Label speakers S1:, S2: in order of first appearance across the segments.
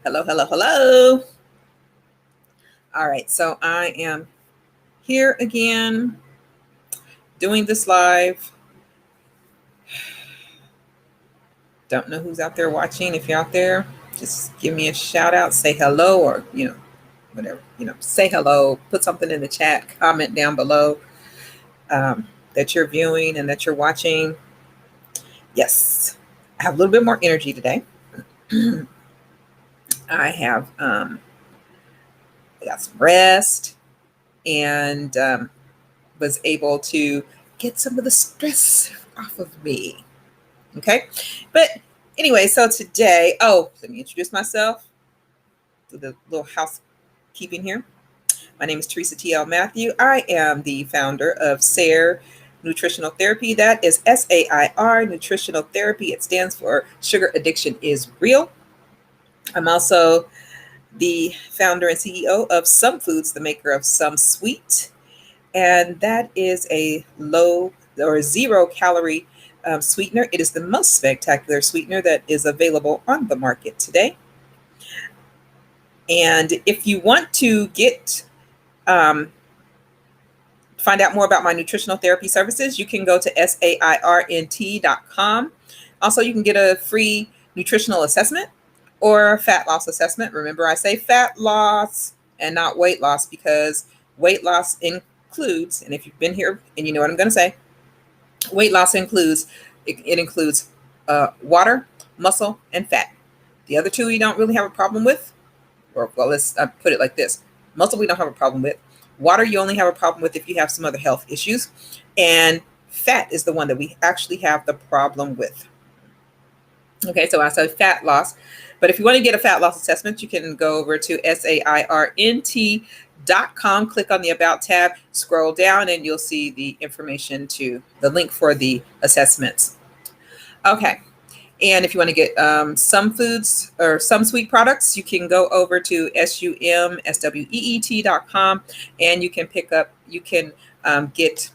S1: Hello, hello, hello. All right, so I am here again doing this live. Don't know who's out there watching. If you're out there, just give me a shout out, say hello, or whatever. Say hello, put something in the chat, comment down below that you're viewing and that you're watching. Yes, I have a little bit more energy today. I got some rest and was able to get some of the stress off of me. Okay. But anyway, so today, let me introduce myself to the little housekeeping here. My name is Teresa T.L. Matthew. I am the founder of SAIR Nutritional Therapy. That is SAIR Nutritional Therapy. It stands for Sugar Addiction is Real. I'm also the founder and CEO of Some Foods, the maker of Some Sweet. And that is a low or zero calorie sweetener. It is the most spectacular sweetener that is available on the market today. And if you want to find out more about my nutritional therapy services, you can go to sairnt.com. Also, you can get a free nutritional assessment or fat loss assessment. Remember, I say fat loss and not weight loss because weight loss includes, and if you've been here and you know what I'm going to say, weight loss includes water, muscle, and fat. The other two we don't really have a problem with, let's put it like this. Muscle we don't have a problem with. Water you only have a problem with if you have some other health issues. And fat is the one that we actually have the problem with. Okay, so I said fat loss. But if you want to get a fat loss assessment, you can go over to sairnt.com, click on the About tab, scroll down, and you'll see the information to the link for the assessments. Okay. And if you want to get some foods or some sweet products, you can go over to sumsweet.com and you can get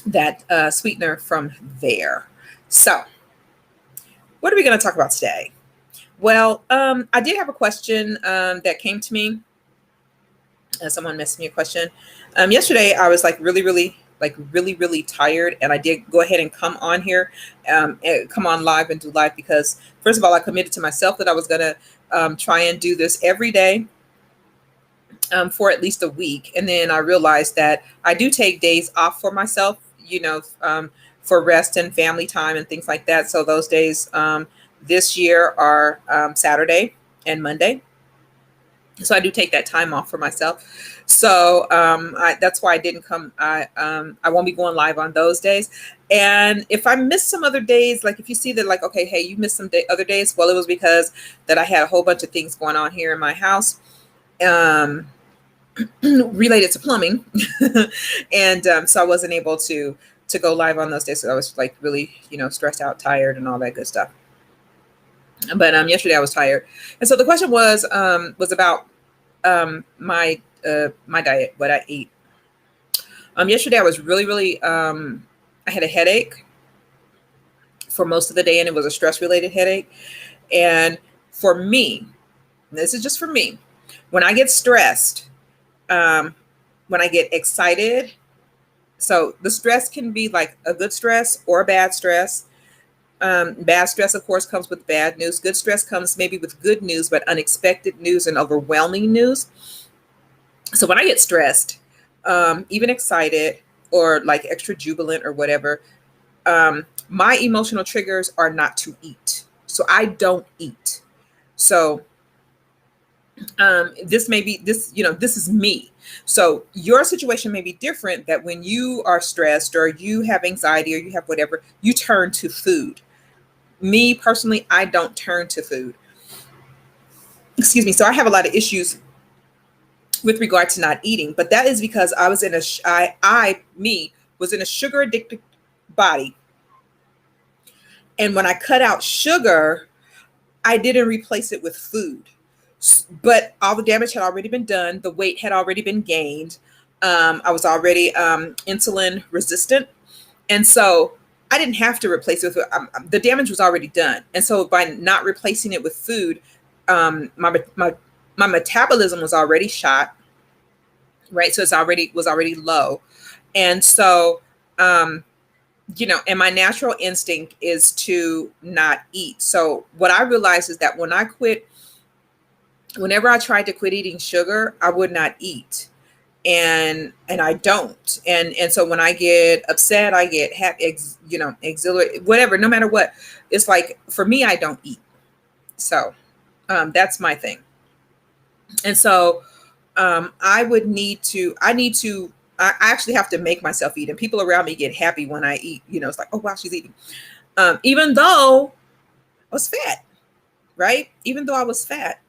S1: that sweetener from there. So what are we going to talk about today? Well, I did have a question that came to me. Someone messaged me a question. Yesterday, I was really tired, and I did go ahead and come on here, come on live and do live because, first of all, I committed to myself that I was going to try and do this every day for at least a week. And then I realized that I do take days off for myself, for rest and family time and things like that. So those days this year are Saturday and Monday. So I do take that time off for myself. So that's why I didn't come. I won't be going live on those days. And if I miss some other days, like if you see that, like, okay, hey, you missed some other days. Well, it was because that I had a whole bunch of things going on here in my house related to plumbing. And so I wasn't able to go live on those days. So I was like really, stressed out, tired and all that good stuff. But yesterday I was tired, and so the question was about my diet, what I ate. Yesterday I was really I had a headache for most of the day, and it was a stress-related headache. And for me, this is just for me, when I get stressed, when I get excited, so the stress can be like a good stress or a bad stress. Bad stress, of course, comes with bad news. Good stress comes maybe with good news, but unexpected news and overwhelming news. So when I get stressed, even excited or like extra jubilant or whatever, my emotional triggers are not to eat. So I don't eat. So this is me. So your situation may be different, that when you are stressed or you have anxiety or you have whatever, you turn to food. Me personally, I don't turn to food. Excuse me. So I have a lot of issues with regard to not eating, but that is because I was in a sugar addicted body. And when I cut out sugar, I didn't replace it with food. But all the damage had already been done. The weight had already been gained. I was already insulin resistant. And so I didn't have to replace it with the damage was already done. And so by not replacing it with food, My metabolism was already shot, right? So was already low. And so, um, and my natural instinct is to not eat. So what I realized is that whenever I tried to quit eating sugar, I would not eat. And I don't. And so when I get upset, I get happy, exhilarated, whatever, no matter what. It's like, for me, I don't eat. So that's my thing. And so I actually have to make myself eat. And people around me get happy when I eat. It's like, oh, wow, she's eating. Even though I was fat, right? Even though I was fat,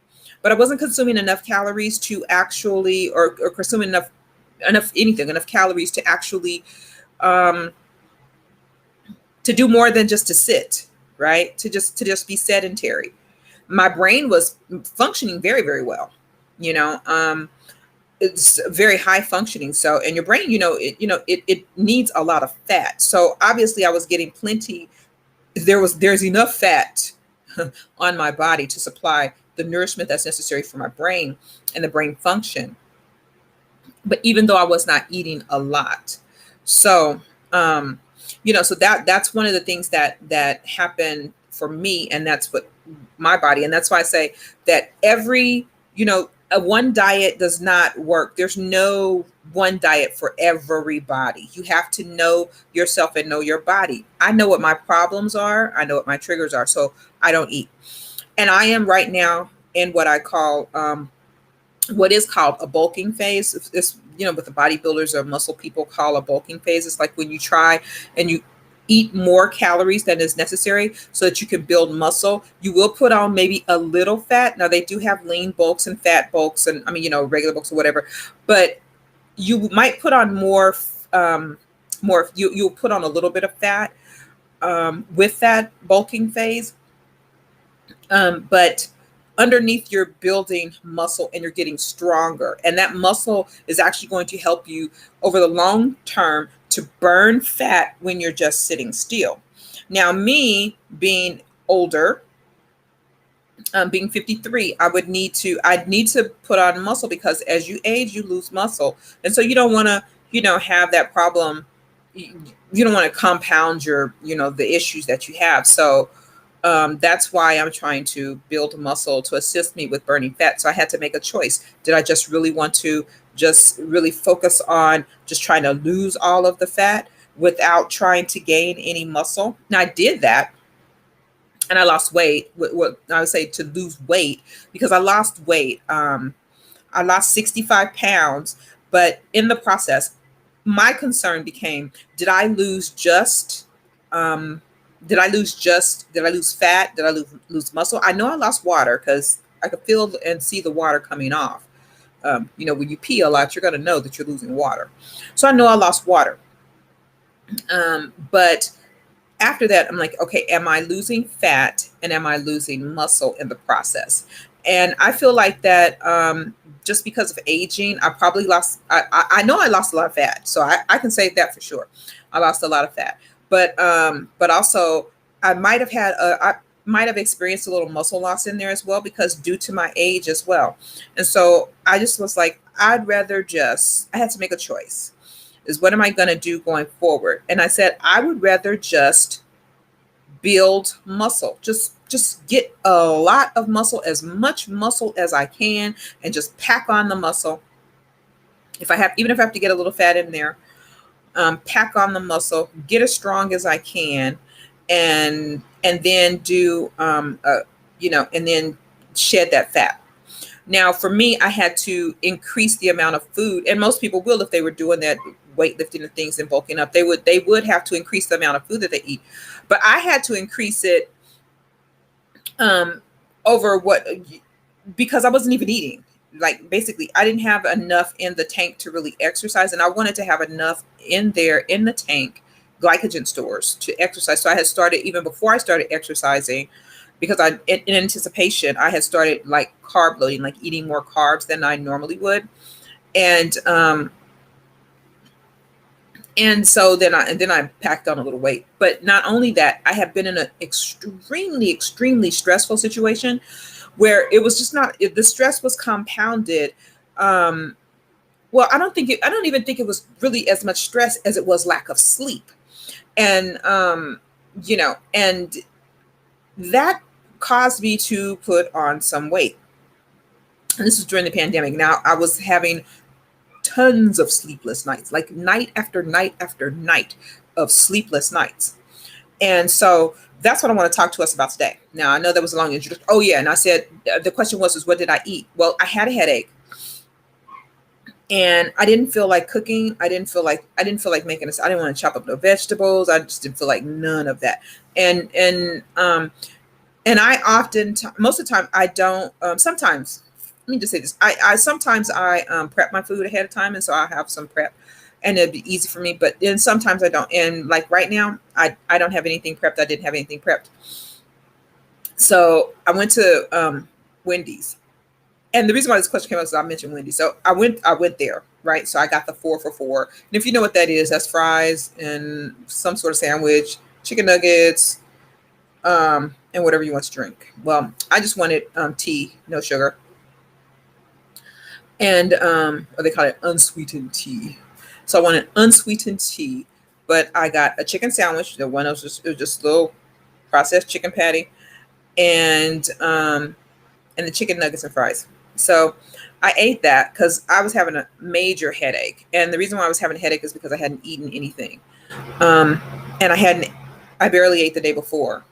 S1: but I wasn't consuming enough calories to actually, or consuming enough calories to actually, um, to do more than just to sit, right? To just be sedentary. My brain was functioning very, very well. You know, it's very high functioning. So, and your brain, it needs a lot of fat. So obviously I was getting plenty. There's enough fat on my body to supply the nourishment that's necessary for my brain and the brain function. But even though I was not eating a lot. So, so that's one of the things that happened for me. And that's what my body, and that's why I say that a one diet does not work. There's no one diet for everybody. You have to know yourself and know your body. I know what my problems are. I know what my triggers are. So I don't eat. And I am right now in what is called a bulking phase. It's, what the bodybuilders or muscle people call a bulking phase. It's like when you try and you eat more calories than is necessary so that you can build muscle. You will put on maybe a little fat. Now they do have lean bulks and fat bulks, and regular bulks or whatever, but you might put on you'll put on a little bit of fat with that bulking phase. But underneath, you're building muscle and you're getting stronger. And that muscle is actually going to help you over the long term to burn fat when you're just sitting still. Now, me being older, being 53, I'd need to put on muscle, because as you age, you lose muscle. And so you don't want to, have that problem. You don't want to compound the issues that you have. So that's why I'm trying to build muscle to assist me with burning fat. So I had to make a choice. Did I just really want to just really focus on just trying to lose all of the fat without trying to gain any muscle? Now I did that, and I lost weight. What I would say, to lose weight, because I lost weight. I lost 65 pounds, but in the process, my concern became, did I lose fat? Did I lose muscle? I know I lost water, because I could feel and see the water coming off. When you pee a lot, you're going to know that you're losing water. So I know I lost water. But after that, I'm like, okay, am I losing fat and am I losing muscle in the process? And I feel like that just because of aging, I probably I know I lost a lot of fat. So I can say that for sure. I lost a lot of fat. But also I might have experienced a little muscle loss in there as well, because due to my age as well. And so I just was like, I had to make a choice. Is what am I going to do going forward? And I said, I would rather just build muscle, just get a lot of muscle, as much muscle as I can, and just pack on the muscle. Even if I have to get a little fat in there, pack on the muscle, get as strong as I can, and then and then shed that fat. Now, for me, I had to increase the amount of food, and most people will, if they were doing that weightlifting and things and bulking up, they would have to increase the amount of food that they eat. But I had to increase it because I wasn't even eating. Like, basically, I didn't have enough in the tank to really exercise, and I wanted to have enough in there in the tank, glycogen stores, to exercise. So I had started, even before I started exercising, because in anticipation, I had started like carb loading, like eating more carbs than I normally would. And so then I packed on a little weight. But not only that, I have been in an extremely, extremely stressful situation where it was just not, the stress was compounded. Um, well, I don't even think it was really as much stress as it was lack of sleep. And, and that caused me to put on some weight. And this was during the pandemic. Now I was having tons of sleepless nights, like night after night after night of sleepless nights. And so that's what I want to talk to us about today. Now, I know that was a long introduction. Oh yeah. And I said, the question was what did I eat? Well, I had a headache and I didn't feel like cooking. I didn't feel like making this. I didn't want to chop up no vegetables. I just didn't feel like none of that. And I often, most of the time I don't, sometimes, let me just say this. I sometimes prep my food ahead of time. And so I have some prep and it'd be easy for me, but then sometimes I don't. And like right now, I don't have anything prepped. I didn't have anything prepped. So I went to Wendy's. And the reason why this question came up is I mentioned Wendy's. So I went there, right? So I got the 4 for $4. And if you know what that is, that's fries and some sort of sandwich, chicken nuggets, and whatever you want to drink. Well, I just wanted tea, no sugar. And or they call it unsweetened tea. So I wanted unsweetened tea, but I got a chicken sandwich. The one was just a little processed chicken patty, and the chicken nuggets and fries. So I ate that because I was having a major headache, and the reason why I was having a headache is because I hadn't eaten anything, and I barely ate the day before.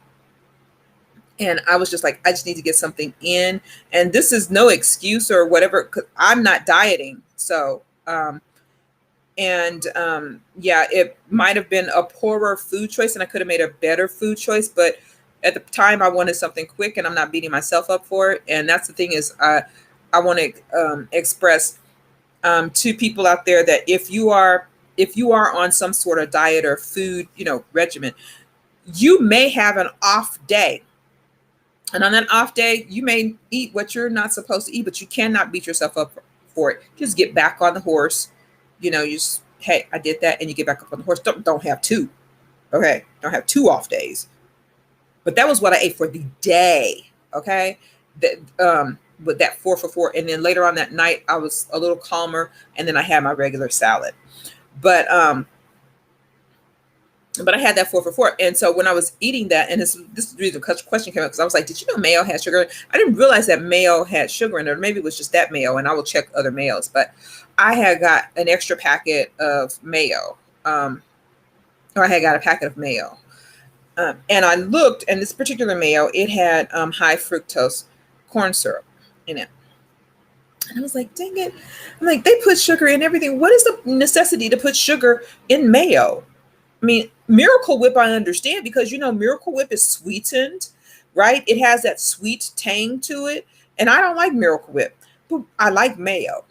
S1: And I was just like, I just need to get something in. And this is no excuse or whatever, because I'm not dieting. So, yeah, it might have been a poorer food choice and I could have made a better food choice. But at the time I wanted something quick and I'm not beating myself up for it. And that's the thing is, I want to express to people out there that if you are on some sort of diet or food, regimen, you may have an off day. And on that off day, you may eat what you're not supposed to eat, but you cannot beat yourself up for it. Just get back on the horse. You just, hey, I did that, and you get back up on the horse. Don't have two. Okay, don't have 2 off days. But that was what I ate for the day. Okay, with that 4 for $4, and then later on that night, I was a little calmer, and then I had my regular salad. But I had that 4 for $4. And so when I was eating that, and this is the reason the question came up, because I was like, did you know mayo had sugar? I didn't realize that mayo had sugar in it, or maybe it was just that mayo, and I will check other mayos. But I had got an extra packet of mayo, or I had got a packet of mayo. And I looked, and this particular mayo, it had high fructose corn syrup in it. And I was like, dang it. I'm like, they put sugar in everything. What is the necessity to put sugar in mayo? I mean, Miracle Whip, I understand, because, Miracle Whip is sweetened, right? It has that sweet tang to it. And I don't like Miracle Whip, but I like mayo.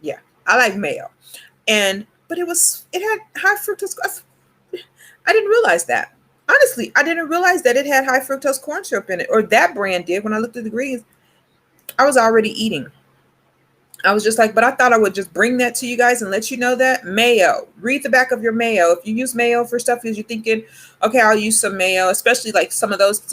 S1: Yeah, I like mayo. But it had high fructose. I didn't realize that. Honestly, I didn't realize that it had high fructose corn syrup in it, or that brand did. When I looked at the ingredients, I was already eating. I was just like, but I thought I would just bring that to you guys and let you know that mayo, read the back of your mayo. If you use mayo for stuff because you're thinking, okay, I'll use some mayo, especially like some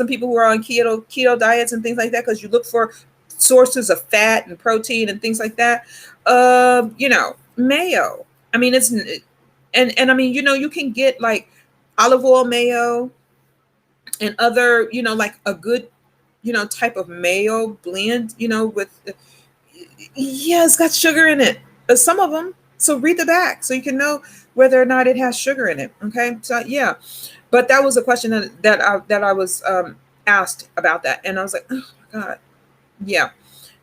S1: people who are on keto diets and things like that, because you look for sources of fat and protein and things like that. Mayo. I mean, and I mean, you can get like olive oil mayo and other, like a good, type of mayo blend, with, yeah, it's got sugar in it. Some of them. So read the back so you can know whether or not it has sugar in it. Okay. So yeah, but that was a question that I was asked about that, and I was like, oh my God, yeah.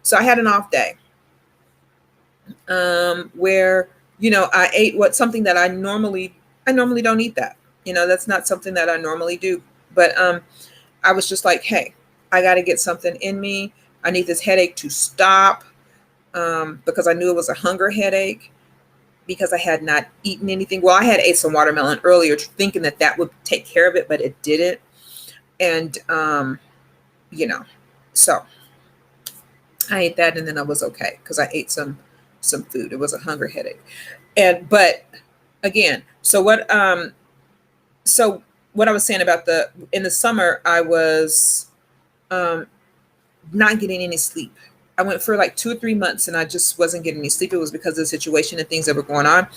S1: So I had an off day, where I ate something that I normally don't eat that. That's not something that I normally do. But I was just like, hey, I got to get something in me. I need this headache to stop. Because I knew it was a hunger headache, because I had not eaten anything. Well, I had ate some watermelon earlier, thinking that would take care of it, but it didn't. And, so I ate that, and then I was okay because I ate some food. It was a hunger headache. But again, so what I was saying about in the summer, I was, not getting any sleep. I went for like 2 or 3 months and I just wasn't getting any sleep. It was because of the situation and things that were going on.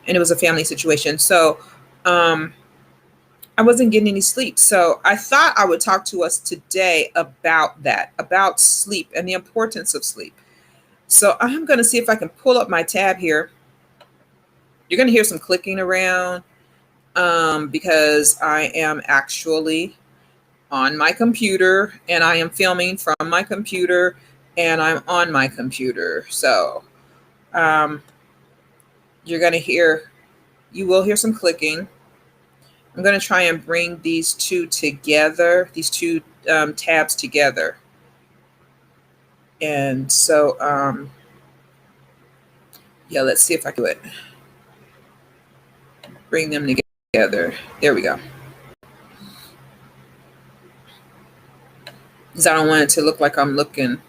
S1: And it was a family situation. So um, I wasn't getting any sleep. So I thought I would talk to us today about that, about sleep and the importance of sleep. So I'm going to see if I can pull up my tab here. You're going to hear some clicking around because I am actually on my computer and I am filming from my computer and I'm on my computer. So um, you're going to hear, you will hear some clicking. I'm going to try and bring these two together, these two tabs together. And so, yeah, let's see if I can do it. Bring them together. There we go. Because I don't want it to look like I'm looking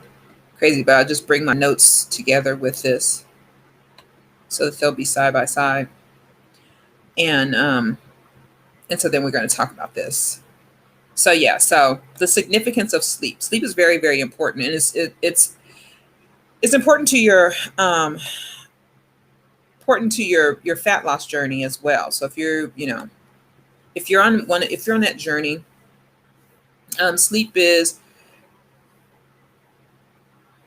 S1: crazy, but I'll just bring my notes together with this so that they'll be side by side. And so then we're going to talk about this. So yeah, so the significance of sleep. Sleep is very, very important, and it's important to your your fat loss journey as well. So if you're if you're on that journey, sleep is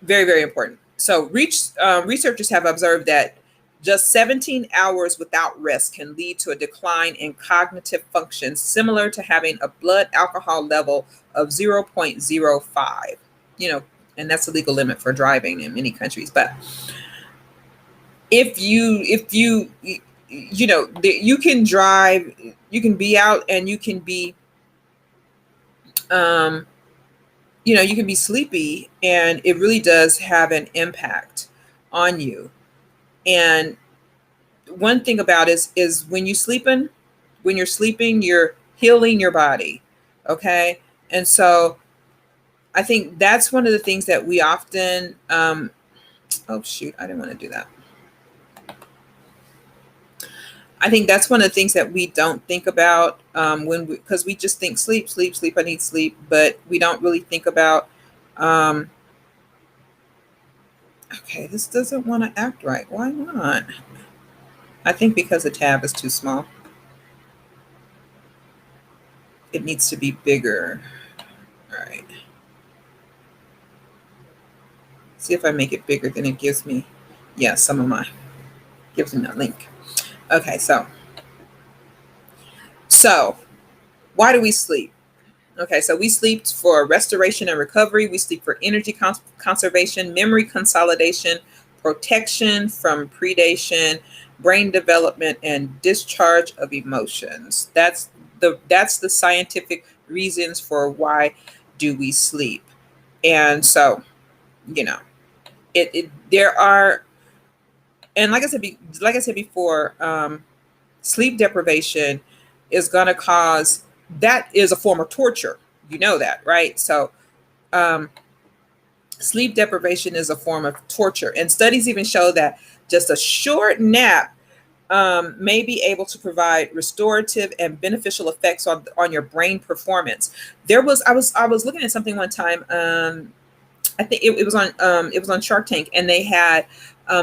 S1: very, very important. So researchers have observed that just 17 hours without rest can lead to a decline in cognitive function, similar to having a blood alcohol level of 0.05. And that's the legal limit for driving in many countries. But if you you can drive, you can be out, and you can be you can be sleepy, and it really does have an impact on you. And one thing about it is when you're sleeping, you're healing your body. Okay. And so I think that's one of the things that we often, oh shoot, I didn't want to do that. I think that's one of the things that we don't think about because we just think sleep, sleep, sleep, I need sleep, but we don't really think about, okay, this doesn't want to act right. Why not? I think because the tab is too small. It needs to be bigger. All right. See if I make it bigger, then it gives me, yeah, gives me that link. Okay, so why do we sleep? Okay, so we sleep for restoration and recovery. We sleep for energy conservation, memory consolidation, protection from predation, brain development, and discharge of emotions. That's the scientific reasons for why do we sleep. And so, there are, and like I said before, sleep deprivation is going to cause, that is a form of torture. You know that, right? So sleep deprivation is a form of torture. And studies even show that just a short nap may be able to provide restorative and beneficial effects on your brain performance. I was looking at something one time. I think it was on Shark Tank, and they had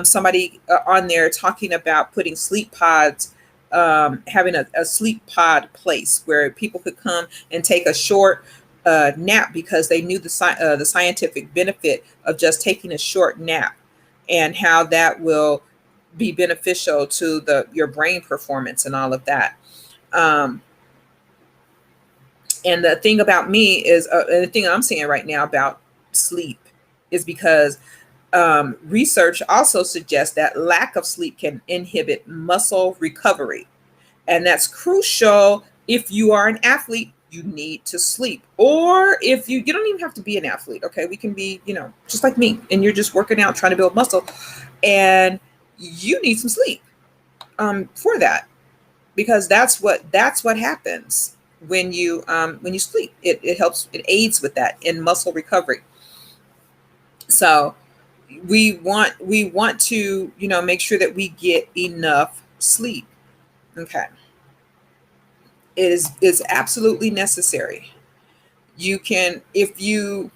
S1: somebody on there talking about putting sleep pods, having a sleep pod place where people could come and take a short nap because they knew the scientific benefit of just taking a short nap and how that will be beneficial to your brain performance and all of that. And the thing about me is, and the thing I'm saying right now about sleep is because research also suggests that lack of sleep can inhibit muscle recovery. And that's crucial. If you are an athlete, you need to sleep. Or if you don't even have to be an athlete. Okay. We can be, just like me, and you're just working out, trying to build muscle, and you need some sleep for that, because that's what happens when you sleep. It helps, it aids with that in muscle recovery. So we want to make sure that we get enough sleep. Okay. It is absolutely necessary. You can, if you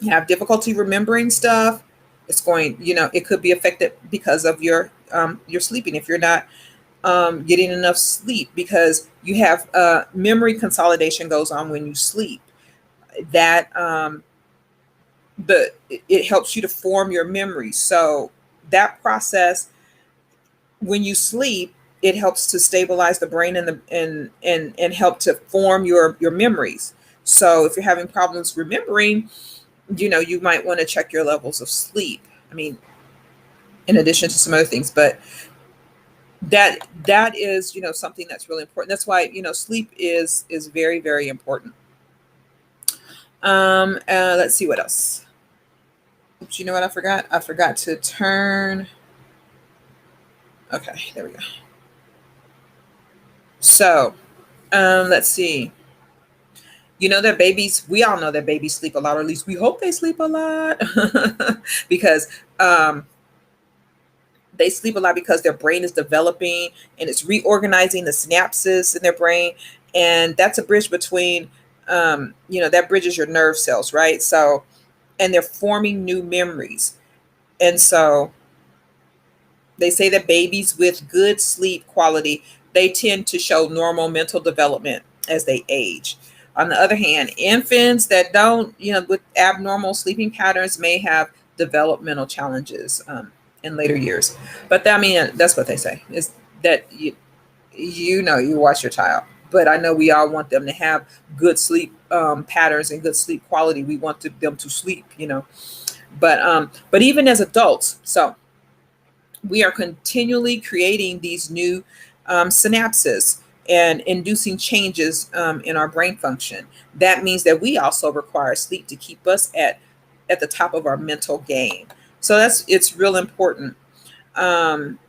S1: have difficulty remembering stuff, it's going, it could be affected because of your sleeping. If you're not getting enough sleep, because you have memory consolidation goes on when you sleep. That it helps you to form your memory. So that process, when you sleep, it helps to stabilize the brain and help to form your memories. So if you're having problems remembering, you might want to check your levels of sleep. I mean, in addition to some other things, but that is, something that's really important. That's why, sleep is very, very important. Let's see what else. Oops, you know what I forgot? I forgot to turn. Okay, there we go. So, let's see. That babies, we all know that babies sleep a lot, or at least we hope they sleep a lot, because they sleep a lot because their brain is developing and it's reorganizing the synapses in their brain. And that's a bridge between, that bridges your nerve cells, right? So, and they're forming new memories. And so they say that babies with good sleep quality, they tend to show normal mental development as they age. On the other hand, infants that don't, with abnormal sleeping patterns may have developmental challenges in later years. But I mean, that's what they say, is that you watch your child. But I know we all want them to have good sleep patterns and good sleep quality. We want them to sleep, but even as adults, so we are continually creating these new synapses and inducing changes in our brain function. That means that we also require sleep to keep us at the top of our mental game. So it's real important. Um,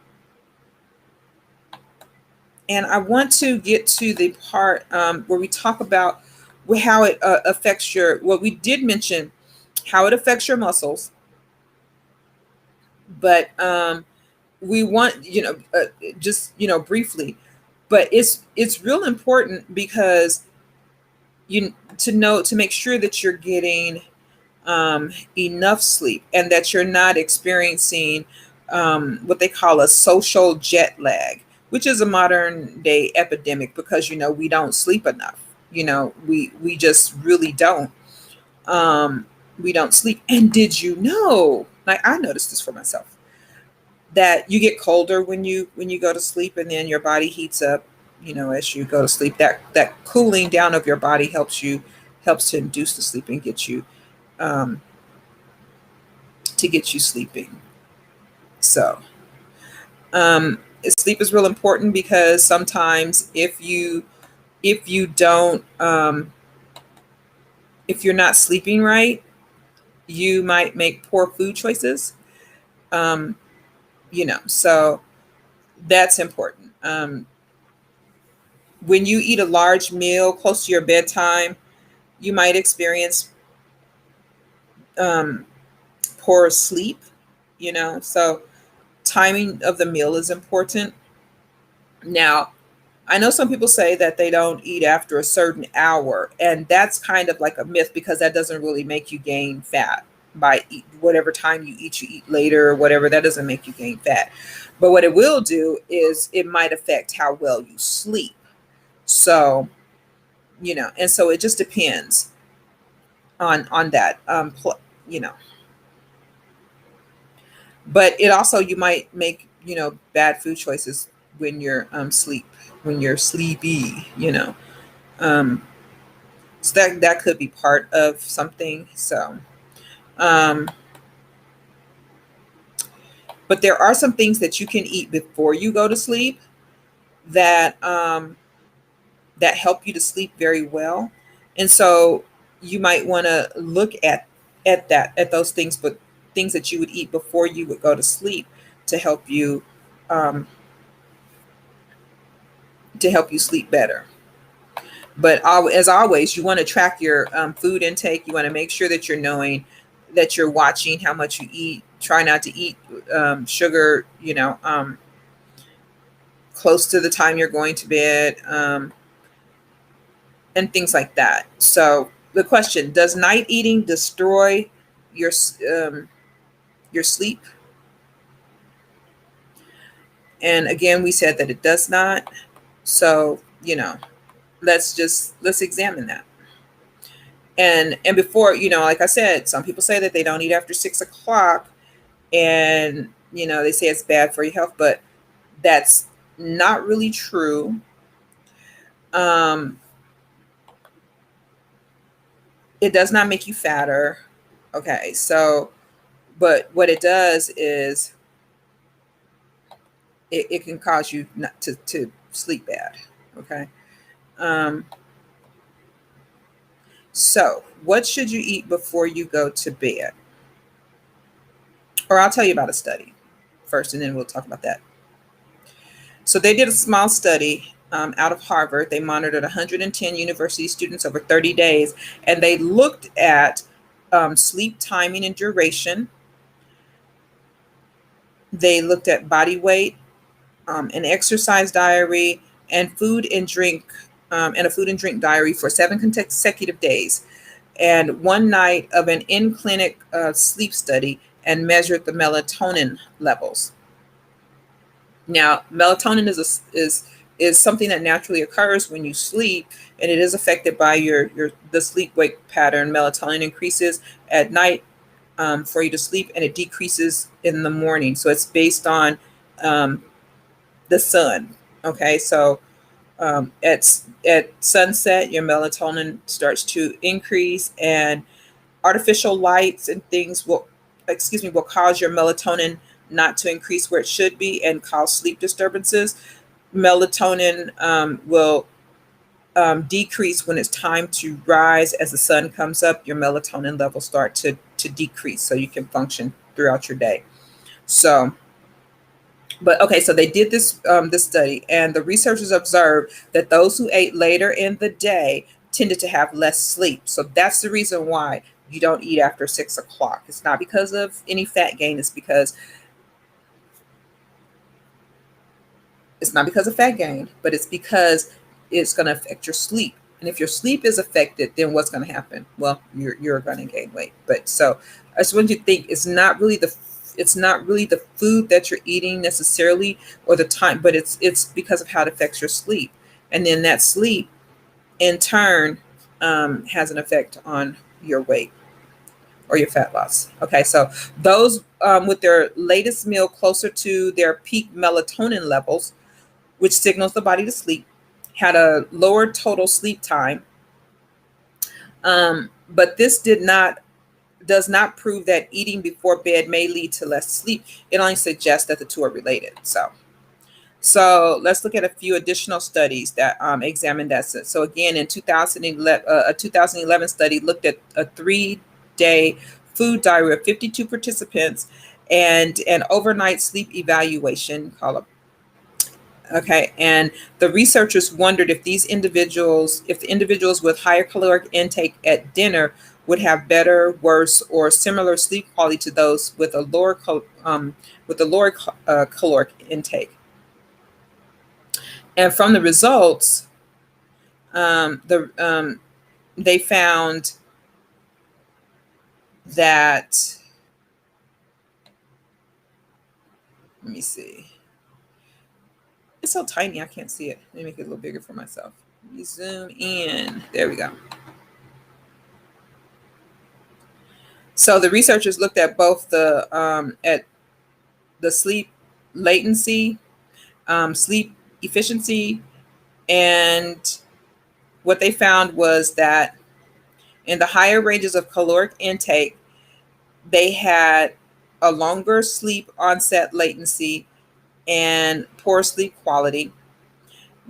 S1: and I want to get to the part where we talk about how it affects what we did mention, how it affects your muscles, but we want, just, briefly, but it's real important because to make sure that you're getting enough sleep and that you're not experiencing what they call a social jet lag, which is a modern day epidemic, because we don't sleep enough. We just really don't. We don't sleep. And did you know, like, I noticed this for myself, that you get colder when you go to sleep, and then your body heats up, as you go to sleep. That cooling down of your body helps to induce the sleep and um, get you sleeping. So sleep is real important, because sometimes if you don't if you're not sleeping right, you might make poor food choices. um, so that's important. When you eat a large meal close to your bedtime, you might experience um, poor sleep. So timing of the meal is important. Now, I know some people say that they don't eat after a certain hour, and that's kind of like a myth, because that doesn't really make you gain fat. Whatever time you eat later or whatever, that doesn't make you gain fat. But what it will do is it might affect how well you sleep. So, and so it just depends on that. You know, but it also, you might make, bad food choices when you're when you're sleepy. Um, so that could be part of something. So, um, but there are some things that you can eat before you go to sleep that that help you to sleep very well. And so you might want to look at those things, but things that you would eat before you would go to sleep to help you um, sleep better. But as always, you want to track your food intake. You want to make sure that you're knowing, that you're watching how much you eat. Try not to eat sugar, close to the time you're going to bed, and things like that. So the question: does night eating destroy your your sleep. And again, we said that it does not. So, let's examine that. And before, like I said, some people say that they don't eat after 6 o'clock, and they say it's bad for your health, but that's not really true. Um, it does not make you fatter. Okay, so, but what it does is it can cause you not to sleep bad. Okay. Um, so, what should you eat before you go to bed? Or I'll tell you about a study first, and then we'll talk about that. So, they did a small study out of Harvard. They monitored 110 university students over 30 days, and they looked at sleep timing and duration. They looked at body weight, an exercise diary, and food and drink, and a food and drink diary for 7 consecutive days, and one night of an in-clinic sleep study, and measured the melatonin levels. Now, melatonin is something that naturally occurs when you sleep, and it is affected by your the sleep-wake pattern. Melatonin increases at night for you to sleep, and it decreases in the morning. So it's based on um, the sun. Okay, so at sunset, your melatonin starts to increase, and artificial lights and things will cause your melatonin not to increase where it should be and cause sleep disturbances. Melatonin will decrease when it's time to rise. As the sun comes up, your melatonin levels start to decrease so you can function throughout your day. So, but okay, so they did this study, and the researchers observed that those who ate later in the day tended to have less sleep. So that's the reason why you don't eat after 6 o'clock. It's not because of any fat gain. It's not because of fat gain, but it's because it's going to affect your sleep. And if your sleep is affected, then what's going to happen? Well, you're going to gain weight. But so I just want you to think it's not really the food that you're eating necessarily, or the time, but it's because of how it affects your sleep. And then that sleep in turn has an effect on your weight or your fat loss. Okay, so those with their latest meal closer to their peak melatonin levels, which signals the body to sleep, had a lower total sleep time. But this does not prove that eating before bed may lead to less sleep. It only suggests that the two are related. So let's look at a few additional studies that examined that. So again, in 2011, a 2011 study looked at a 3-day food diary of 52 participants and an overnight sleep evaluation called a Okay, and the researchers wondered if the individuals with higher caloric intake at dinner would have better, worse, or similar sleep quality to those with a lower caloric intake. And from the results, they found that, let me see, it's so tiny I can't see it. Let me make it a little bigger for myself. Let me zoom in. There we go. So the researchers looked at both the sleep latency, sleep efficiency, and what they found was that in the higher ranges of caloric intake, they had a longer sleep onset latency and poor sleep quality.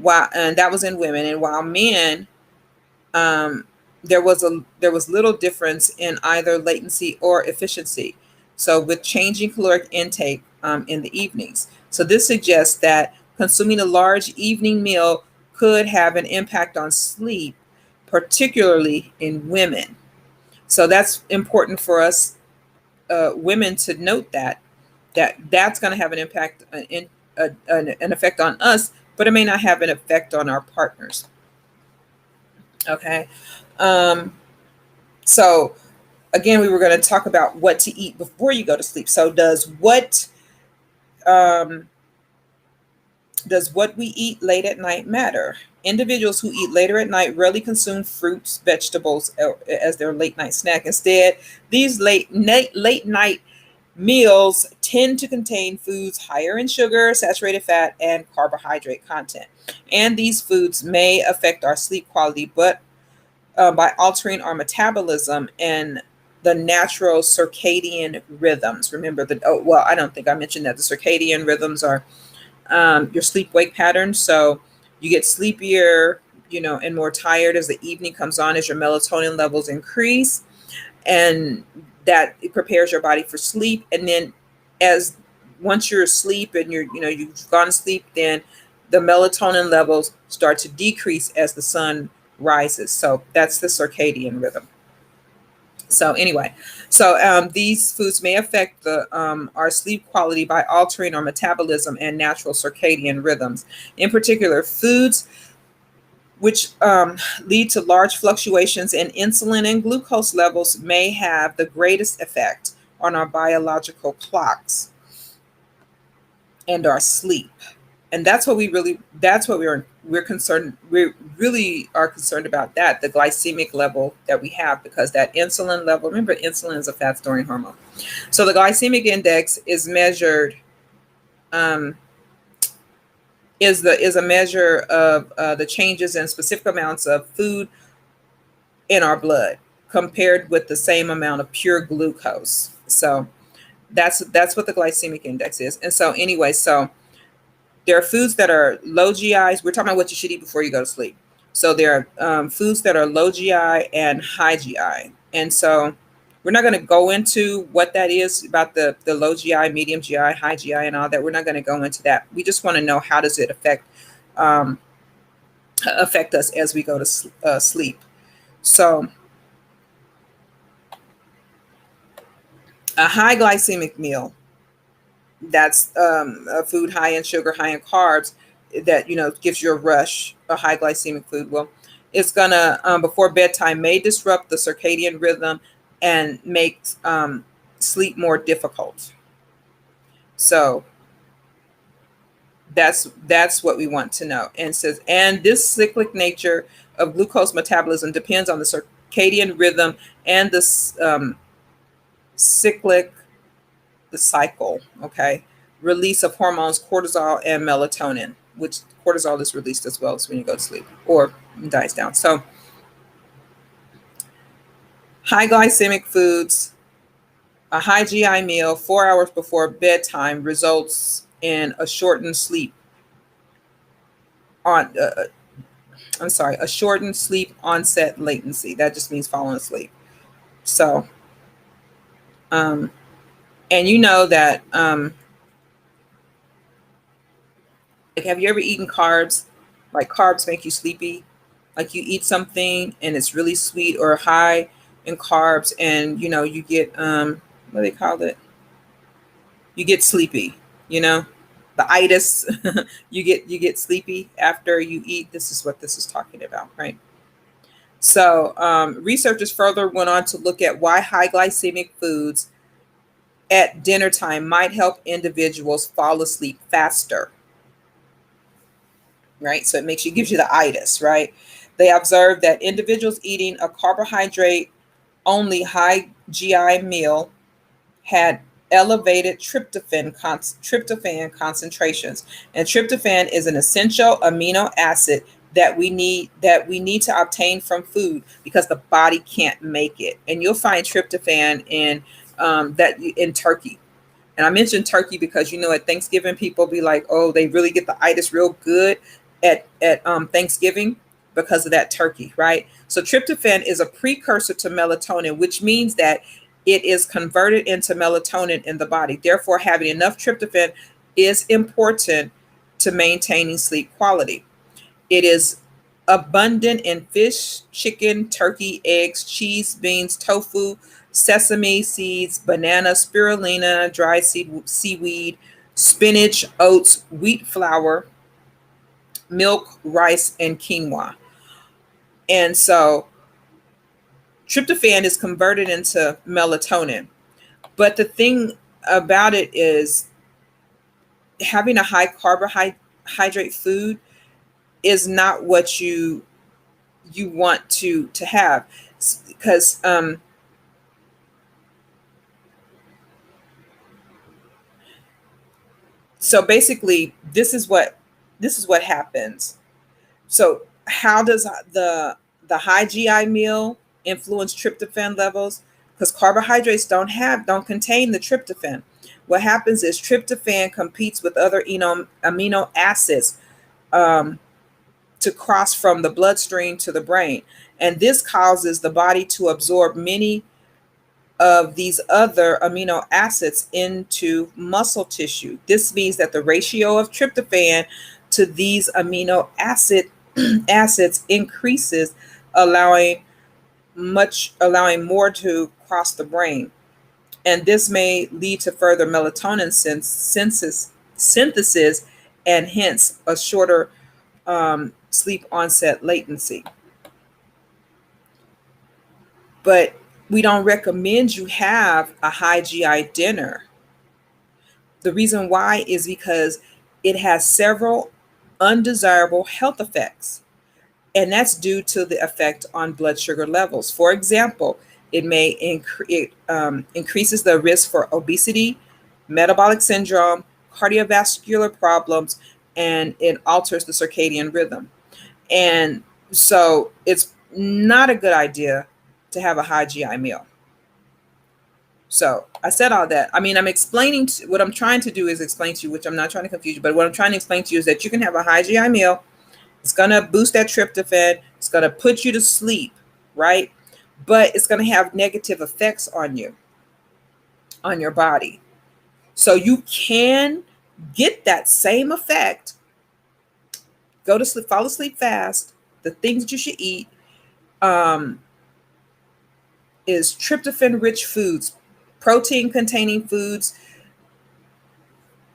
S1: And that was in women, and while men, um, there was little difference in either latency or efficiency. So with changing caloric intake in the evenings, so this suggests that consuming a large evening meal could have an impact on sleep, particularly in women. So that's important for us women to note that's going to have an impact an effect on us, but it may not have an effect on our partners. Okay. Um, so again, we were going to talk about what to eat before you go to sleep. So um, does what we eat late at night matter? Individuals who eat later at night rarely consume fruits, vegetables as their late night snack. Instead, these late night meals tend to contain foods higher in sugar, saturated fat, and carbohydrate content. And these foods may affect our sleep quality, but by altering our metabolism and the natural circadian rhythms. Remember that, oh, well, I don't think I mentioned that the circadian rhythms are your sleep wake pattern. So you get sleepier, and more tired as the evening comes on, as your melatonin levels increase, and that it prepares your body for sleep. And then as once you're asleep and you've gone to sleep, then the melatonin levels start to decrease as the sun rises. So that's the circadian rhythm. So anyway, these foods may affect our sleep quality by altering our metabolism and natural circadian rhythms. In particular, foods which lead to large fluctuations in insulin and glucose levels may have the greatest effect on our biological clocks and our sleep. And that's what we're concerned, we really are concerned about, that the glycemic level that we have, because that insulin level, remember, insulin is a fat storing hormone. So the glycemic index is measured, is a measure of the changes in specific amounts of food in our blood compared with the same amount of pure glucose. So that's what the glycemic index is. And so anyway, so there are foods that are low GIs. We're talking about what you should eat before you go to sleep. So there are foods that are low GI and high GI. And so we're not going to go into what that is about the low GI, medium GI, high GI, and all that. We're not going to go into that. We just want to know, how does it um, affect us as we go to sleep. So a high glycemic meal, that's a food high in sugar, high in carbs, that gives you a rush. A high glycemic food, well, it's gonna before bedtime, may disrupt the circadian rhythm and make sleep more difficult. So that's what we want to know. And it says, and this cyclic nature of glucose metabolism depends on the circadian rhythm and cyclic the cycle, okay, release of hormones, cortisol and melatonin, which cortisol is released as well as when you go to sleep or dies down. So high glycemic foods, a high GI meal 4 hours before bedtime results in a shortened sleep on a shortened sleep onset latency. That just means falling asleep. So and you know that like, have you ever eaten carbs? Like, carbs make you sleepy. Like, you eat something and it's really sweet or high in carbs, and you get what do they call it? You get sleepy. You know, the itis. you get sleepy after you eat. This is what this is talking about, right? So researchers further went on to look at why high glycemic foods at dinner time might help individuals fall asleep faster, right? So it gives you the itis, right? They observed that individuals eating a carbohydrate only high GI meal had elevated tryptophan concentrations. And tryptophan is an essential amino acid that we need to obtain from food, because the body can't make it. And you'll find tryptophan in turkey. And I mentioned turkey because at Thanksgiving, people be like, oh, they really get the itis real good at Thanksgiving because of that turkey, right? So tryptophan is a precursor to melatonin, which means that it is converted into melatonin in the body. Therefore, having enough tryptophan is important to maintaining sleep quality. It is abundant in fish, chicken, turkey, eggs, cheese, beans, tofu, sesame seeds, banana, spirulina, dried seaweed, spinach, oats, wheat flour, milk, rice, and quinoa. And so Tryptophan is converted into melatonin. But the thing about it is having a high carbohydrate food is not what you want to have, because so basically this is what happens. So how does the high GI meal influence tryptophan levels? Because carbohydrates don't contain the tryptophan. What happens is tryptophan competes with other amino acids um, to cross from the bloodstream to the brain, and this causes the body to absorb many of these other amino acids into muscle tissue. This means that the ratio of tryptophan to these amino acids increases, allowing allowing more to cross the brain. And this may lead to further melatonin synthesis and hence a shorter sleep onset latency. But we don't recommend you have a high GI dinner. The reason why is because it has several undesirable health effects, and that's due to the effect on blood sugar levels. For example, it increases the risk for obesity, metabolic syndrome, cardiovascular problems, and it alters the circadian rhythm. And so it's not a good idea to have a high GI meal. So I said all that. I mean, what I'm trying to do is explain to you, which I'm not trying to confuse you, but what I'm trying to explain to you is that you can have a high GI meal. It's going to boost that tryptophan. It's going to put you to sleep, right? But it's going to have negative effects on you, on your body. So you can get that same effect. Go to sleep, fall asleep fast. The things that you should eat is tryptophan-rich foods, protein-containing foods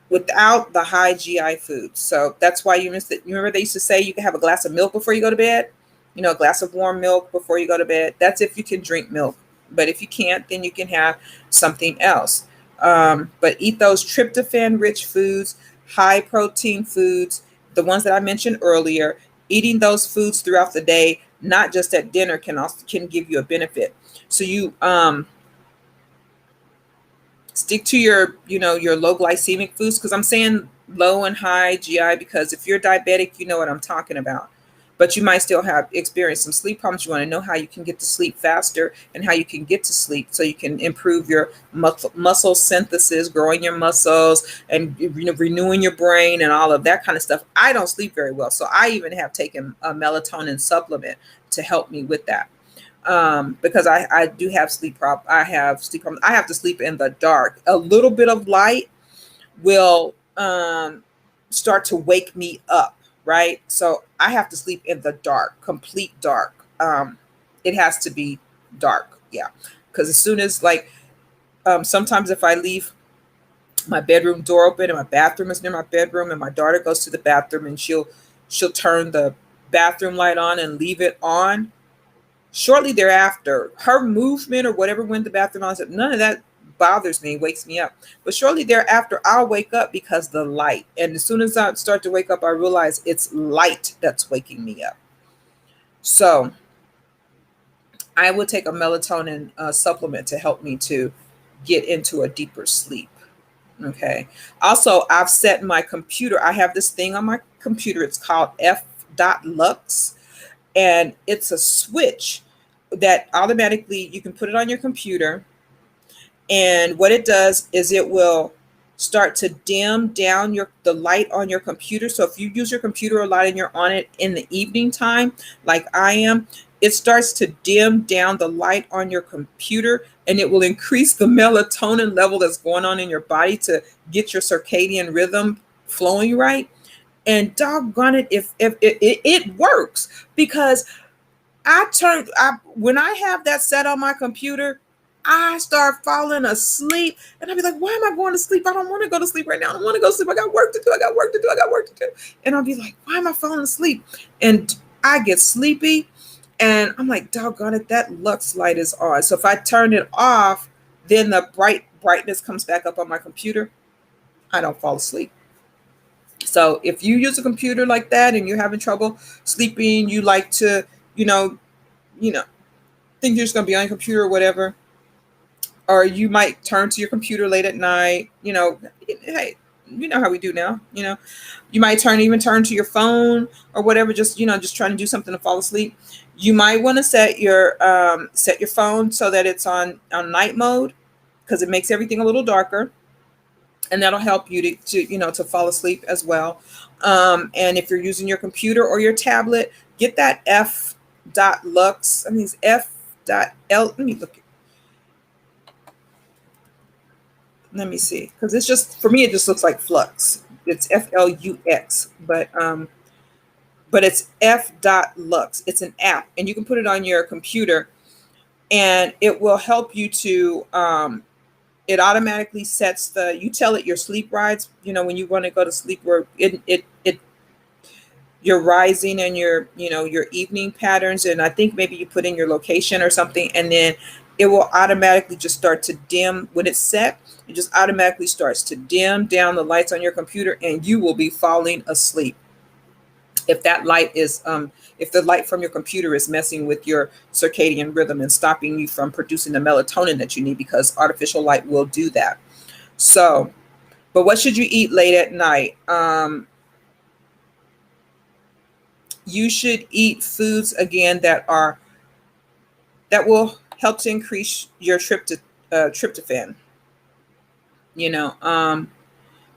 S1: without the high GI foods. So that's why you missed it. You remember they used to say you can have a glass of milk before you go to bed? You know, a glass of warm milk before you go to bed. That's if you can drink milk. But if you can't, then you can have something else. But eat those tryptophan-rich foods, high-protein foods, the ones that I mentioned earlier. Eating those foods throughout the day, not just at dinner, can give you a benefit. So you stick to your low glycemic foods, because I'm saying low and high GI because if you're diabetic, you know what I'm talking about. But you might still experience some sleep problems. You want to know how you can get to sleep faster and how you can get to sleep so you can improve your muscle synthesis, growing your muscles, and renewing your brain and all of that kind of stuff. I don't sleep very well, so I even have taken a melatonin supplement to help me with that. Because I do have sleep problems. I have sleep problems. I have to sleep in the dark. A little bit of light will start to wake me up, right? So I have to sleep in the dark, complete dark. It has to be dark, yeah. Because as soon as sometimes if I leave my bedroom door open and my bathroom is near my bedroom and my daughter goes to the bathroom and she'll turn the bathroom light on and leave it on. Shortly thereafter, her movement or whatever went to the bathroom, none of that bothers me, wakes me up. But shortly thereafter, I'll wake up because the light. And as soon as I start to wake up, I realize it's light that's waking me up. So I would take a melatonin supplement to help me to get into a deeper sleep. Okay. Also, I've set my computer. I have this thing on my computer. It's called F.Lux. And it's a switch that automatically you can put it on your computer. And what it does is it will start to dim down the light on your computer. So if you use your computer a lot and you're on it in the evening time, like I am, it starts to dim down the light on your computer, and it will increase the melatonin level that's going on in your body to get your circadian rhythm flowing right. And doggone it, if it works, because when I have that set on my computer, I start falling asleep, and I'll be like, why am I going to sleep? I don't want to go to sleep right now. I don't want to go to sleep. I got work to do. I got work to do. And I'll be like, why am I falling asleep? And I get sleepy, And I'm like, doggone it, that Lux light is on. So if I turn it off, then the brightness comes back up on my computer. I don't fall asleep. So if you use a computer like that and you're having trouble sleeping, you like to, you know, you know, think you're just gonna be on your computer or whatever, or you might turn to your computer late at night, hey, you know how we do now, you might even turn to your phone or whatever, just just trying to do something to fall asleep. You might want to set your phone so that it's on night mode, because it makes everything a little darker, and that'll help you to fall asleep as well. And if you're using your computer or your tablet, get that F dot lux. I mean, it's F dot L. Let me look. Let me see, because it's just, for me, it just looks like flux. It's FLUX, but it's F dot lux. It's an app, and you can put it on your computer, and it will help you to. It automatically sets you tell it your sleep rides. When you want to go to sleep, where your rising and your evening patterns, and I think maybe you put in your location or something, and then it will automatically just start to dim when it's set. It just automatically starts to dim down the lights on your computer, and you will be falling asleep. If that light is if the light from your computer is messing with your circadian rhythm and stopping you from producing the melatonin that you need, because artificial light will do that. So, but what should you eat late at night? You should eat foods, again, that will help to increase your tryptophan.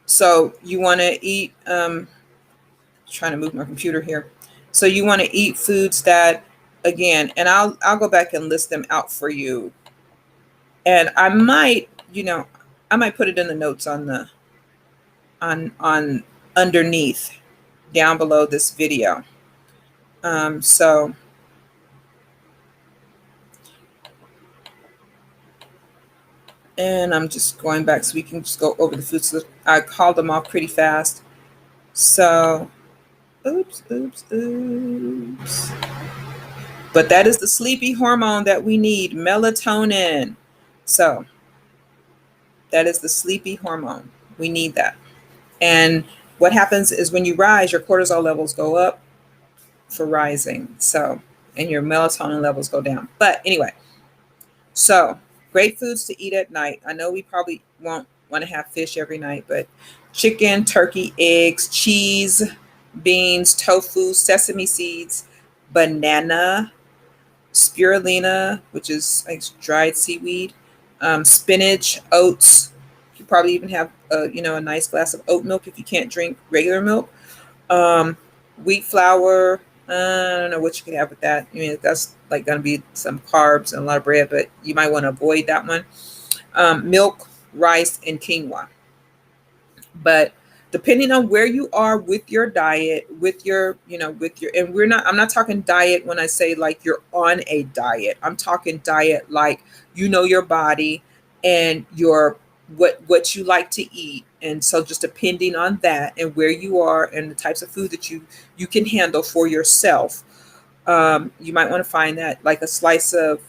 S1: So you want to eat. Trying to move my computer here. So you want to eat foods that, again, and I'll go back and list them out for you. And I might put it in the notes on underneath, down below this video. So and I'm just going back so we can just go over the foods. So I called them off pretty fast. So oops. But that is the sleepy hormone that we need, melatonin. So that is the sleepy hormone. We need that. And what happens is when you rise, your cortisol levels go up for rising. So, and your melatonin levels go down. But anyway, so great foods to eat at night. I know we probably won't want to have fish every night, but chicken, turkey, eggs, cheese, beans, tofu, sesame seeds, banana, spirulina, which is like dried seaweed, spinach, oats. You probably even have a nice glass of oat milk if you can't drink regular milk. Wheat flour. I don't know what you can have with that. I mean, that's like going to be some carbs and a lot of bread, but you might want to avoid that one. Milk, rice, and quinoa. But depending on where you are with your diet, and I'm not talking diet when I say like you're on a diet. I'm talking diet like your body and what you like to eat. And so just depending on that and where you are and the types of food that you can handle for yourself, you might want to find that, like a slice of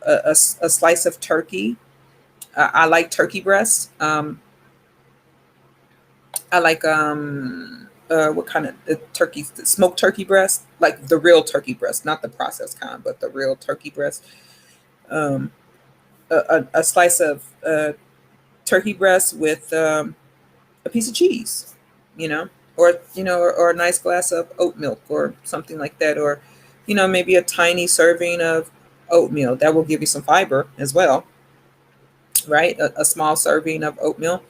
S1: a slice of turkey. I like turkey breasts. I like what kind of turkey? Smoked turkey breast, like the real turkey breast, not the processed kind, but the real turkey breast. A slice of turkey breast with a piece of cheese, or a nice glass of oat milk or something like that, or maybe a tiny serving of oatmeal that will give you some fiber as well, right? A small serving of oatmeal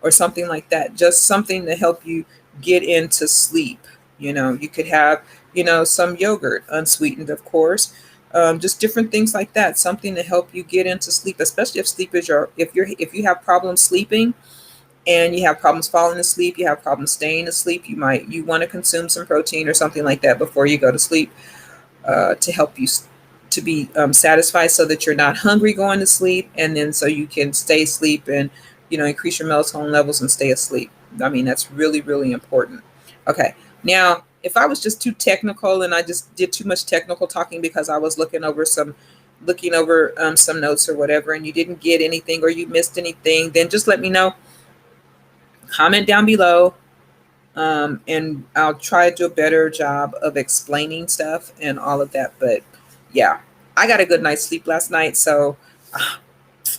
S1: or something like that, just something to help you get into sleep. You could have some yogurt, unsweetened, of course. Just different things like that, something to help you get into sleep, especially if sleep is if you have problems sleeping and you have problems falling asleep, you have problems staying asleep, you want to consume some protein or something like that before you go to sleep, to help you to be satisfied, so that you're not hungry going to sleep, and then so you can stay asleep and increase your melatonin levels and stay asleep. I mean, that's really, really important. Okay, now if I was just too technical and I just did too much technical talking because I was looking over some notes or whatever, and you didn't get anything or you missed anything, then just let me know. Comment down below, and I'll try to do a better job of explaining stuff and all of that. But yeah, I got a good night's sleep last night, so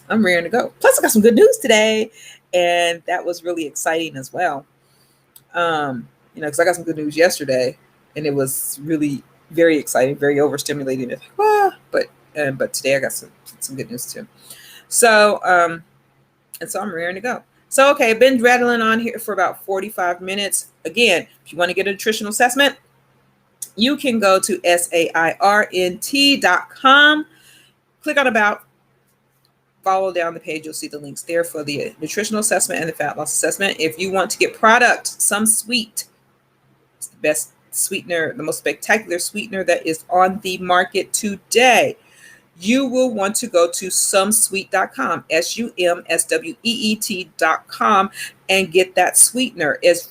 S1: I'm ready to go. Plus, I got some good news today, and that was really exciting as well. Because I got some good news yesterday, and it was really very exciting, very overstimulating. It's like, but today I got some good news too. So so I'm raring to go. So okay, I've been rattling on here for about 45 minutes. Again, if you want to get a nutritional assessment, you can go to sairnt.com, click on about, follow down the page. You'll see the links there for the nutritional assessment and the fat loss assessment. If you want to get product, some sweet, it's the best sweetener, the most spectacular sweetener that is on the market today, you will want to go to sumsweet.com, SUMSWEET.com, and get that sweetener. If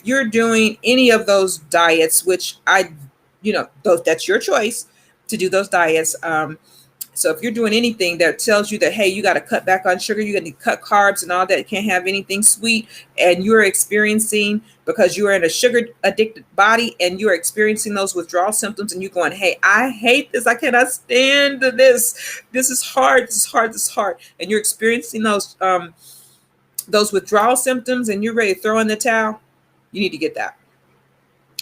S1: you're doing any of those diets, which that's your choice to do those diets. So if you're doing anything that tells you that, hey, you got to cut back on sugar, you got to cut carbs and all that, can't have anything sweet, and you're experiencing, because you're in a sugar addicted body and you're experiencing those withdrawal symptoms, and you're going, hey, I hate this, I cannot stand this, this is hard, and you're experiencing those withdrawal symptoms, and you're ready to throw in the towel, you need to get that.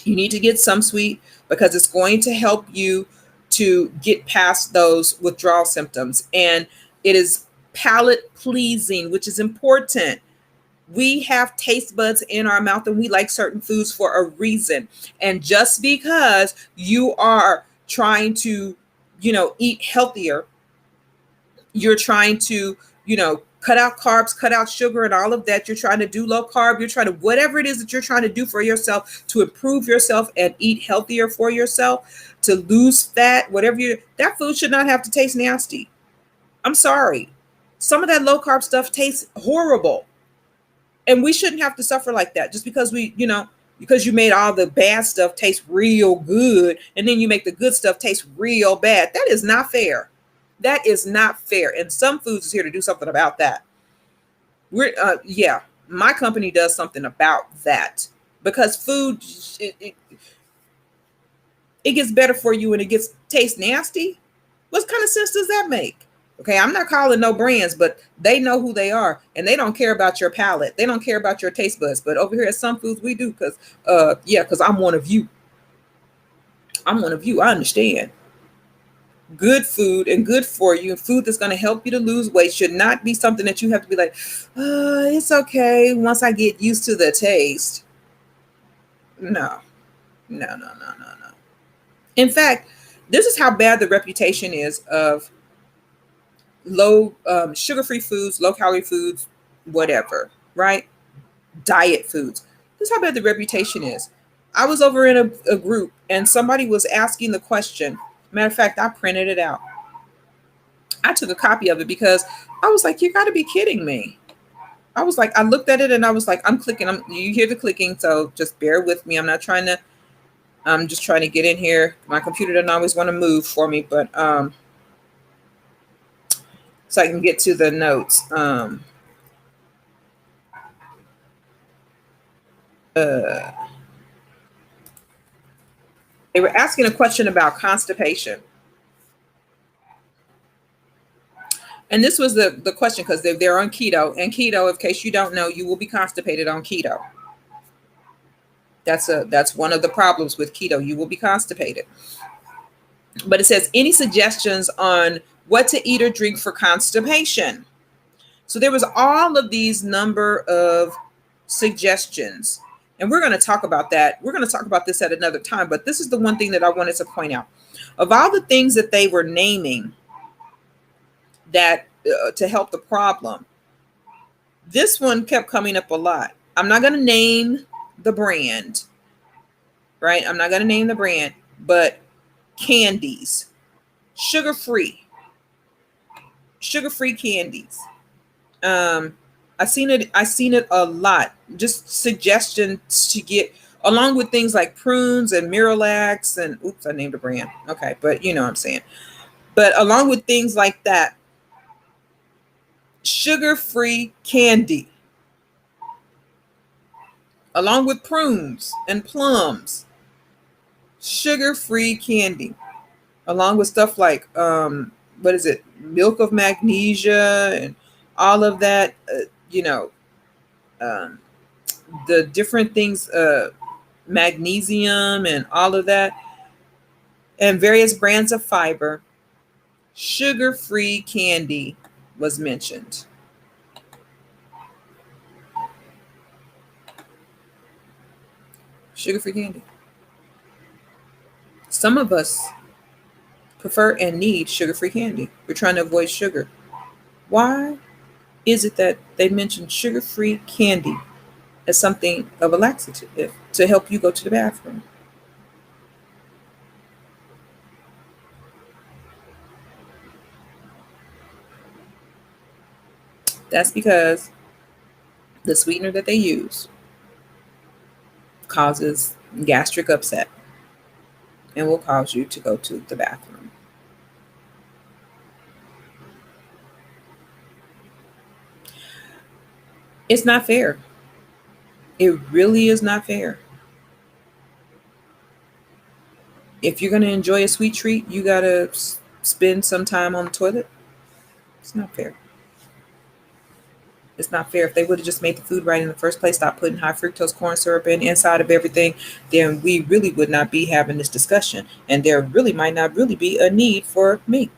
S1: You need to get some sweet, because it's going to help you to get past those withdrawal symptoms. And it is palate pleasing, which is important. We have taste buds in our mouth, and we like certain foods for a reason. And just because you are trying to, eat healthier, you're trying to, cut out carbs, cut out sugar and all of that. You're trying to do low carb. You're trying to, whatever it is that you're trying to do for yourself to improve yourself and eat healthier for yourself, to lose fat, that food should not have to taste nasty. I'm sorry. Some of that low carb stuff tastes horrible, and we shouldn't have to suffer like that just because because you made all the bad stuff taste real good, and then you make the good stuff taste real bad. That is not fair. That is not fair. And some foods is here to do something about that. My company does something about that, because food, it gets better for you and it tastes nasty. What kind of sense does that make? Okay, I'm not calling no brands, but they know who they are, and they don't care about your palate. They don't care about your taste buds. But over here at some foods we do, because I'm one of you. I'm one of you. I understand. Good food and good for you, food that's going to help you to lose weight, should not be something that you have to be like, it's okay once I get used to the taste. No. In fact, this is how bad the reputation is of low sugar-free foods, low-calorie foods, whatever, right? Diet foods. This is how bad the reputation is. I was over in a group, and somebody was asking the question. Matter of fact, I printed it out. I took a copy of it because I was like, you got to be kidding me. I was like, I looked at it and I was like, I'm clicking. You hear the clicking, so just bear with me. I'm just trying to get in here. My computer doesn't always want to move for me, but so I can get to the notes. They were asking a question about constipation. And this was the question, because they're on keto. And keto, in case you don't know, you will be constipated on keto. That's one of the problems with keto. You will be constipated. But it says, any suggestions on what to eat or drink for constipation? So there was all of these number of suggestions. And we're going to talk about that. We're going to talk about this at another time. But this is the one thing that I wanted to point out. Of all the things that they were naming that to help the problem, this one kept coming up a lot. I'm not going to name the brand, right? I'm not going to name the brand, but candies, sugar-free candies. I seen it a lot. Just suggestions to get along with things like prunes and Miralax and oops, I named a brand. Okay, but you know what I'm saying. But along with things like that, sugar-free candy, along with prunes and plums, sugar-free candy, along with stuff like what is it, milk of magnesia and all of that, you know, um, the different things, magnesium and all of that, and various brands of fiber. Sugar-free candy was mentioned. Sugar-free candy. Some of us prefer and need sugar-free candy. We're trying to avoid sugar. Why is it that they mention sugar-free candy as something of a laxative to help you go to the bathroom? That's because the sweetener that they use causes gastric upset and will cause you to go to the bathroom. It's not fair. It really is not fair. If you're going to enjoy a sweet treat, you got to spend some time on the toilet. It's not fair. It's not fair. If they would have just made the food right in the first place, stop putting high fructose corn syrup inside of everything, then we really would not be having this discussion. And there really might not really be a need for me.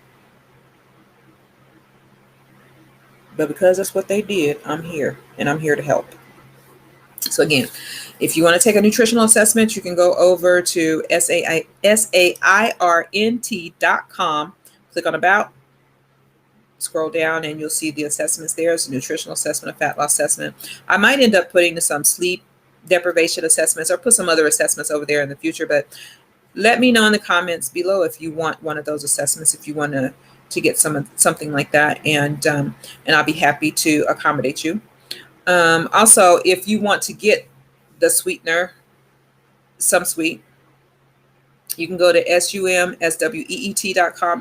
S1: But because that's what they did, I'm here and I'm here to help. So again, if you want to take a nutritional assessment, you can go over to sairnt.com, click on about, scroll down, and you'll see the assessments there. It's a nutritional assessment, a fat loss assessment. I might end up putting some sleep deprivation assessments or put some other assessments over there in the future, but let me know in the comments below if you want one of those assessments, if you want to get something like that, and I'll be happy to accommodate you. Also, if you want to get the sweetener, Some Sweet, you can go to sumsweet.com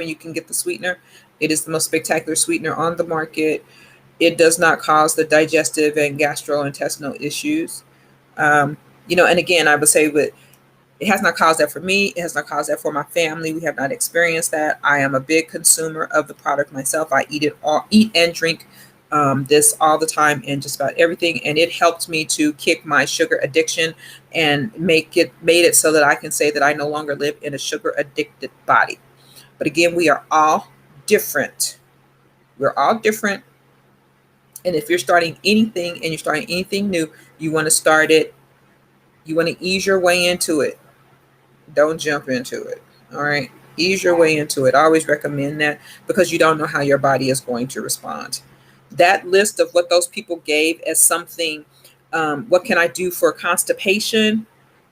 S1: and you can get the sweetener. It is the most spectacular sweetener on the market. It does not cause the digestive and gastrointestinal issues. And again, I would say that it has not caused that for me. It has not caused that for my family. We have not experienced that. I am a big consumer of the product myself. I eat and drink this all the time and just about everything. And it helped me to kick my sugar addiction and made it so that I can say that I no longer live in a sugar addicted body. But again, we are all different. We're all different. And if you're starting anything and you're starting anything new, you want to start it. You want to ease your way into it. Don't jump into it. All right. Ease your way into it. I always recommend that because you don't know how your body is going to respond. That list of what those people gave as something, what can I do for constipation?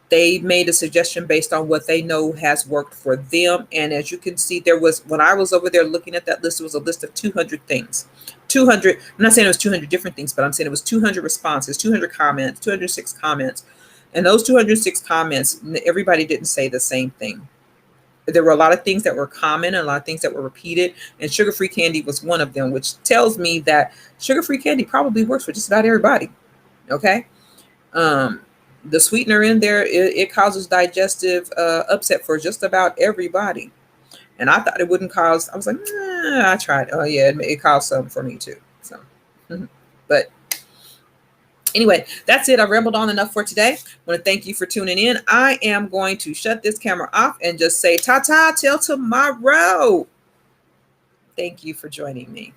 S1: They made a suggestion based on what they know has worked for them. And as you can see, when I was over there looking at that list, it was a list of 200 things. 200, I'm not saying it was 200 different things, but I'm saying it was 200 responses, 200 comments, 206 comments. And those 206 comments, everybody didn't say the same thing. There were a lot of things that were common and a lot of things that were repeated. And sugar-free candy was one of them, which tells me that sugar-free candy probably works for just about everybody. Okay. The sweetener in there, it causes digestive upset for just about everybody. And I thought it wouldn't cause, I was like, I tried. Oh yeah, it caused some for me too. So, but anyway, that's it. I rambled on enough for today. I want to thank you for tuning in. I am going to shut this camera off and just say ta-ta till tomorrow. Thank you for joining me.